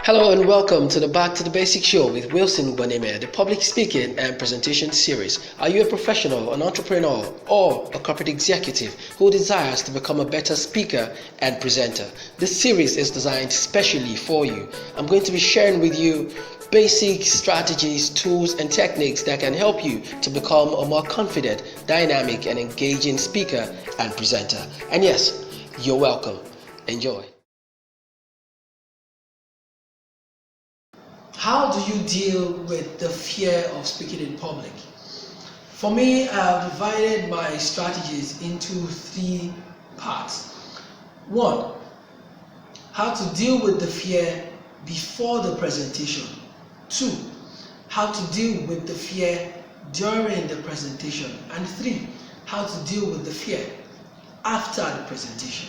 Hello and welcome to the Back to the Basics show with Wilson Gwaneme, the public speaking and presentation series. Are you a professional, an entrepreneur, or a corporate executive who desires to become a better speaker and presenter? This series is designed specially for you. I'm going to be sharing with you basic strategies, tools, and techniques that can help you to become a more confident, dynamic, and engaging speaker and presenter. And yes, you're welcome. Enjoy. How do you deal with the fear of speaking in public? For me, I've divided my strategies into three parts. One, how to deal with the fear before the presentation. Two, how to deal with the fear during the presentation. And three, how to deal with the fear after the presentation.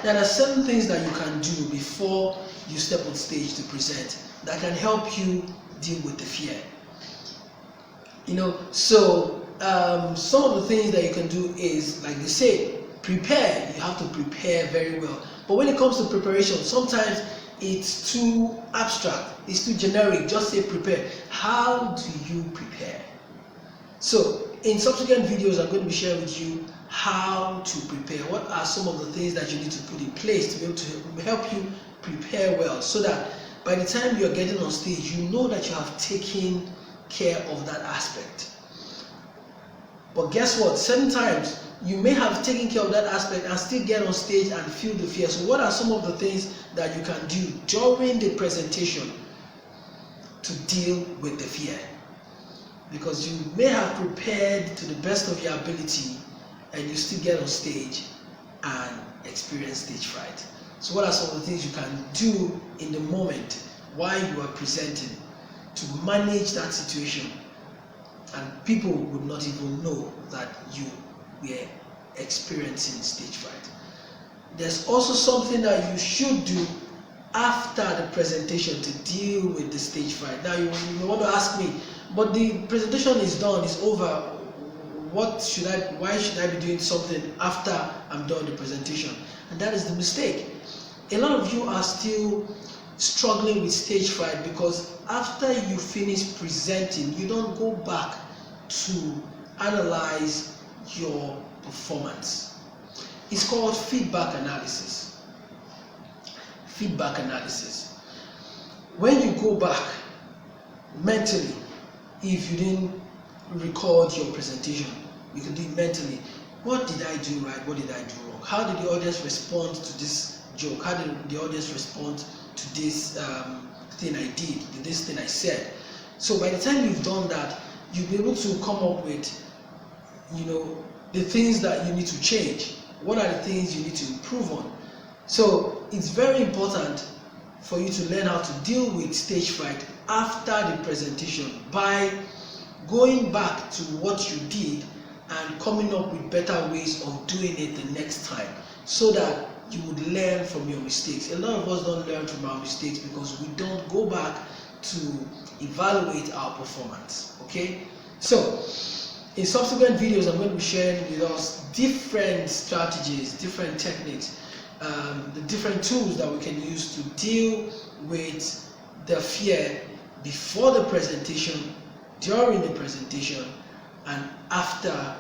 There are certain things that you can do before you step on stage to present that can help you deal with the fear. Some of the things that you can do is, like they say, prepare. You have to prepare very well. But when it comes to preparation, sometimes it's too abstract, it's too generic. Just say prepare. How do you prepare? So in subsequent videos, I'm going to be sharing with you how to prepare. What are some of the things that you need to put in place to be able to help you prepare well, so that by the time you're getting on stage, you know that you have taken care of that aspect. But guess what? Sometimes you may have taken care of that aspect and still get on stage and feel the fear. So what are some of the things that you can do during the presentation to deal with the fear? Because you may have prepared to the best of your ability and you still get on stage and experience stage fright. So what are some of the things you can do in the moment while you are presenting to manage that situation, and people would not even know that you were experiencing stage fright? There's also something that you should do after the presentation to deal with the stage fright. Now you may want to ask me, but the presentation is done, it's over. Why should I be doing something after I'm done the presentation? And that is the mistake. A lot of you are still struggling with stage fright because after you finish presenting, you don't go back to analyze your performance. It's called feedback analysis. Feedback analysis. When you go back mentally, if you didn't record your presentation, you can do it mentally. What did I do right? What did I do wrong? How did the audience respond to this joke? How did the audience respond to this thing I did, this thing I said? So by the time you've done that, you'll be able to come up with, the things that you need to change. What are the things you need to improve on? So it's very important for you to learn how to deal with stage fright after the presentation by going back to what you did and coming up with better ways of doing it the next time, so that you would learn from your mistakes. A lot of us don't learn from our mistakes because we don't go back to evaluate our performance. Okay? So in subsequent videos, I'm going to be sharing with us different strategies, different techniques, the different tools that we can use to deal with the fear before the presentation, during the presentation, and after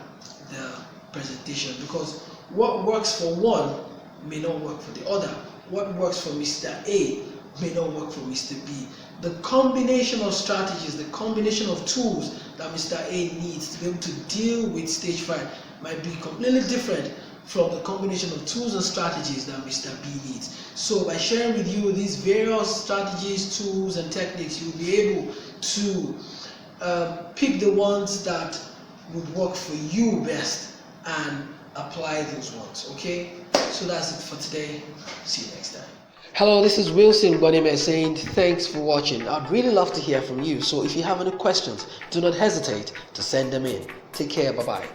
the presentation. Because what works for one may not work for the other. What works for Mr. A may not work for Mr. B. The combination of strategies, the combination of tools that Mr. A needs to be able to deal with stage fright might be completely different from the combination of tools and strategies that Mr. B needs. So by sharing with you these various strategies, tools, and techniques, you'll be able to pick the ones that would work for you best and apply those ones. Okay? So that's it for today. See you next time. Hello, this is Wilson Gwaneme saying thanks for watching. I'd really love to hear from you. So if you have any questions, do not hesitate to send them in. Take care. Bye-bye.